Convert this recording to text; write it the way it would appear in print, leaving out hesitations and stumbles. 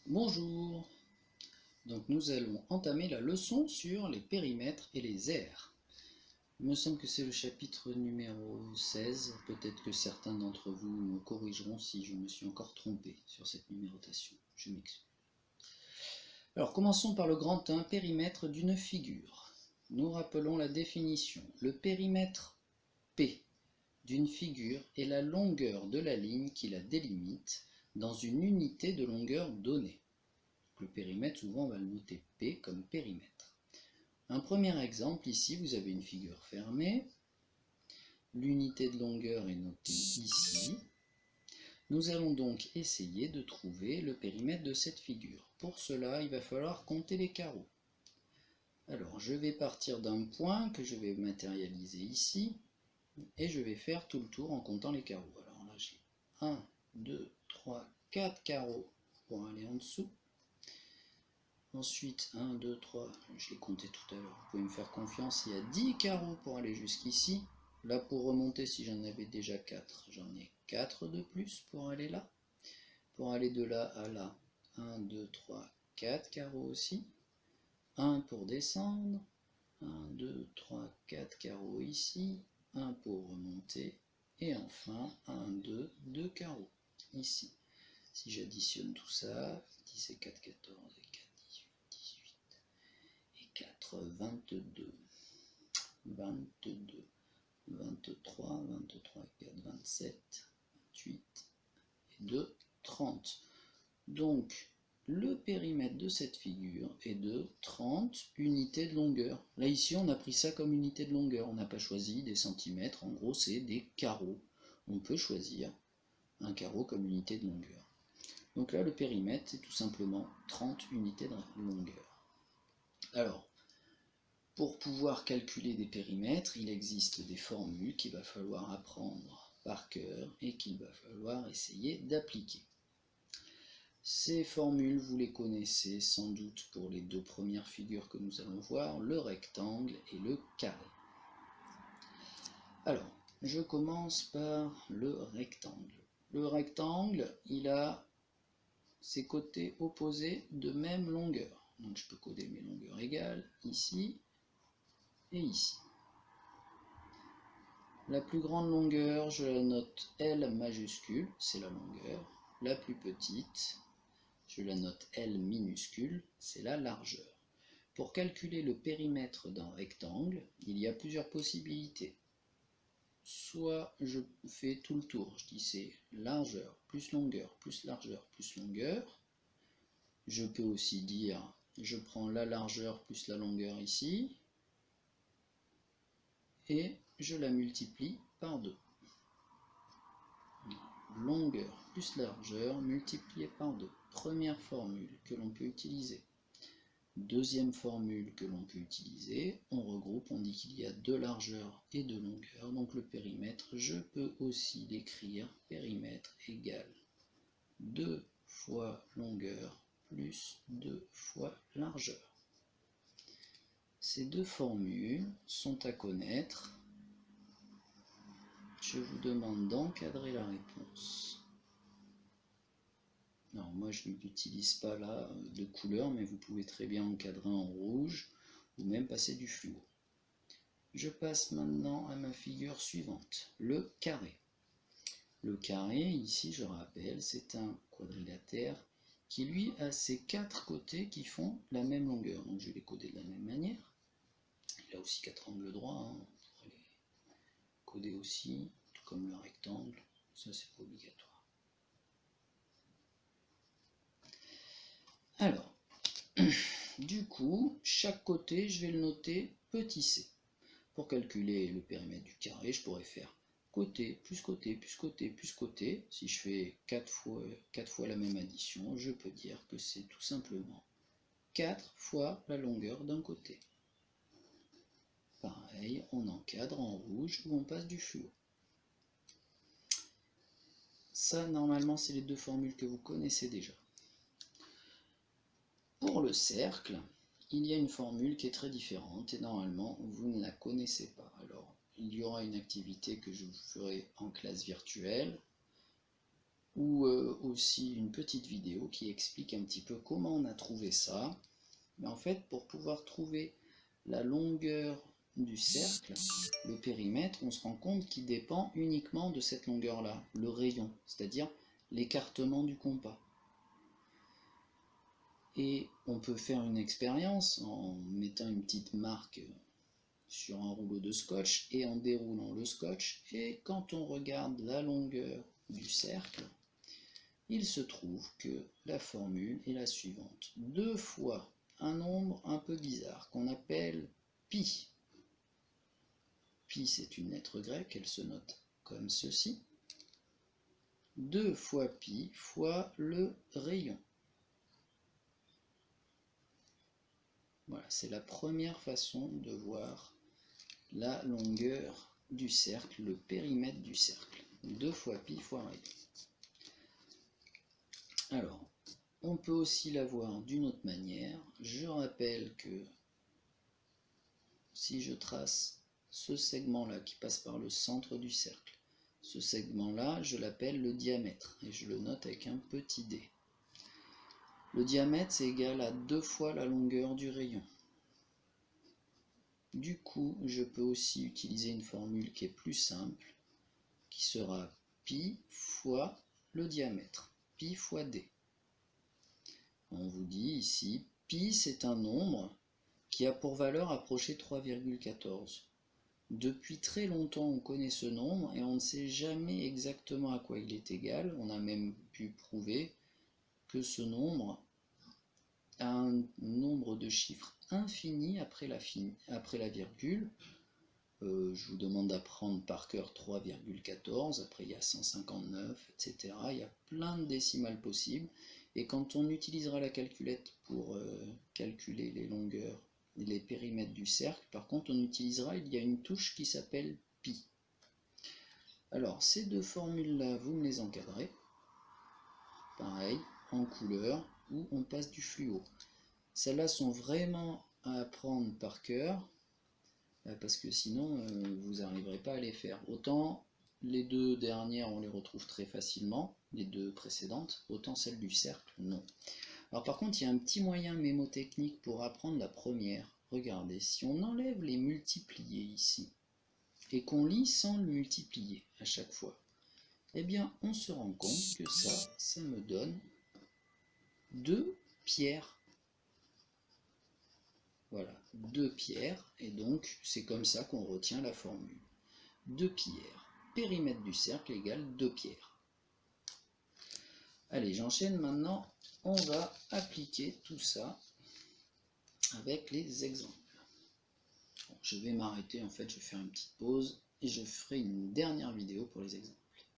Bonjour, donc nous allons entamer la leçon sur les périmètres et les aires. Il me semble que c'est le chapitre numéro 16, peut-être que certains d'entre vous me corrigeront si je me suis encore trompé sur cette numérotation, je m'excuse. Alors commençons par le grand 1, périmètre d'une figure. Nous rappelons la définition. Le périmètre P d'une figure est la longueur de la ligne qui la délimite dans une unité de longueur donnée. Le périmètre, souvent on va le noter P comme périmètre. Un premier exemple, ici vous avez une figure fermée, l'unité de longueur est notée ici. Nous allons donc essayer de trouver le périmètre de cette figure. Pour cela, il va falloir compter les carreaux. Alors je vais partir d'un point que je vais matérialiser ici, et je vais faire tout le tour en comptant les carreaux. Alors là j'ai 1, 2, 3, 4 carreaux pour aller en dessous. Ensuite, 1, 2, 3, je l'ai compté tout à l'heure, vous pouvez me faire confiance, il y a 10 carreaux pour aller jusqu'ici. Là, pour remonter, si j'en avais déjà 4, j'en ai 4 de plus pour aller là. Pour aller de là à là, 1, 2, 3, 4 carreaux aussi. 1 pour descendre, 1, 2, 3, 4 carreaux ici, 1 pour remonter, et enfin 1, 2, 2 carreaux ici. Si j'additionne tout ça, 10 et 4, 14 et 4, 18, 4, 22, 22, 23, 23, 4, 27, 28 et 2, 30. Donc, le périmètre de cette figure est de 30 unités de longueur. Là, ici, on a pris ça comme unité de longueur. On n'a pas choisi des centimètres. En gros, c'est des carreaux. On peut choisir un carreau comme unité de longueur. Donc là, le périmètre, c'est tout simplement 30 unités de longueur. Alors, pour pouvoir calculer des périmètres, il existe des formules qu'il va falloir apprendre par cœur et qu'il va falloir essayer d'appliquer. Ces formules, vous les connaissez sans doute pour les deux premières figures que nous allons voir, le rectangle et le carré. Alors, je commence par le rectangle. Le rectangle, il a ses côtés opposés de même longueur. Donc je peux coder mes longueurs égales ici et ici. La plus grande longueur, je la note L majuscule, c'est la longueur. La plus petite, je la note L minuscule, c'est la largeur. Pour calculer le périmètre d'un rectangle, il y a plusieurs possibilités. Soit je fais tout le tour, je dis c'est largeur plus longueur plus largeur plus longueur. Je peux aussi dire, je prends la largeur plus la longueur ici, et je la multiplie par 2. Longueur plus largeur multiplié par 2. Première formule que l'on peut utiliser. Deuxième formule que l'on peut utiliser, on regroupe, on dit qu'il y a deux largeurs et deux longueurs, donc le périmètre, je peux aussi l'écrire, périmètre égale 2 fois longueur plus 2 fois largeur. Ces deux formules sont à connaître. Je vous demande d'encadrer la réponse. Alors moi je n'utilise pas là de couleur, mais vous pouvez très bien encadrer en rouge ou même passer du fluo. Je passe maintenant à ma figure suivante, le carré. Le carré, ici je rappelle, c'est un quadrilatère qui lui a ses quatre côtés qui font la même longueur. Donc je vais les coder de la même manière. Il a aussi quatre angles droits, hein. On pourrait les coder aussi, tout comme le rectangle, ça c'est pas obligatoire. Alors, du coup, chaque côté, je vais le noter petit c. Pour calculer le périmètre du carré, je pourrais faire côté, plus côté, plus côté, plus côté. Si je fais 4 fois la même addition, je peux dire que c'est tout simplement 4 fois la longueur d'un côté. Pareil, on encadre en rouge ou on passe du fluo. Ça, normalement, c'est les deux formules que vous connaissez déjà. Pour le cercle, il y a une formule qui est très différente et normalement, vous ne la connaissez pas. Alors, il y aura une activité que je vous ferai en classe virtuelle ou aussi une petite vidéo qui explique un petit peu comment on a trouvé ça. Mais en fait, pour pouvoir trouver la longueur du cercle, le périmètre, on se rend compte qu'il dépend uniquement de cette longueur-là, le rayon, c'est-à-dire l'écartement du compas. Et on peut faire une expérience en mettant une petite marque sur un rouleau de scotch et en déroulant le scotch. Et quand on regarde la longueur du cercle, il se trouve que la formule est la suivante. 2 fois un nombre un peu bizarre qu'on appelle pi. Pi, c'est une lettre grecque, elle se note comme ceci. 2 fois pi fois le rayon. Voilà, c'est la première façon de voir la longueur du cercle, le périmètre du cercle. 2 fois pi fois rayon. Alors, on peut aussi la voir d'une autre manière. Je rappelle que si je trace ce segment-là qui passe par le centre du cercle, ce segment-là, je l'appelle le diamètre et je le note avec un petit d. Le diamètre, c'est égal à 2 fois la longueur du rayon. Du coup, je peux aussi utiliser une formule qui est plus simple, qui sera pi fois le diamètre, pi fois d. On vous dit ici, pi c'est un nombre qui a pour valeur approché 3,14. Depuis très longtemps on connaît ce nombre et on ne sait jamais exactement à quoi il est égal. On a même pu prouver que ce nombre a un nombre de chiffres infini après la virgule. Je vous demande d'apprendre par cœur 3,14, après il y a 159, etc. Il y a plein de décimales possibles. Et quand on utilisera la calculette pour calculer les longueurs, les périmètres du cercle, par contre on utilisera, il y a une touche qui s'appelle pi. Alors ces deux formules-là, vous me les encadrez. Pareil, en couleur, ou on passe du fluo. Celles-là sont vraiment à apprendre par cœur, parce que sinon vous n'arriverez pas à les faire. Autant les deux dernières on les retrouve très facilement, les deux précédentes, autant celle du cercle non. Alors par contre il y a un petit moyen mémotechnique pour apprendre la première. Regardez, si on enlève les multipliés ici et qu'on lit sans le multiplier à chaque fois, eh bien on se rend compte que ça me donne 2 pierres. Voilà, 2 pierres, et donc c'est comme ça qu'on retient la formule. 2 pierres. Périmètre du cercle égale 2 pierres. Allez, j'enchaîne maintenant. On va appliquer tout ça avec les exemples. Bon, je vais m'arrêter, en fait, je vais faire une petite pause et je ferai une dernière vidéo pour les exemples.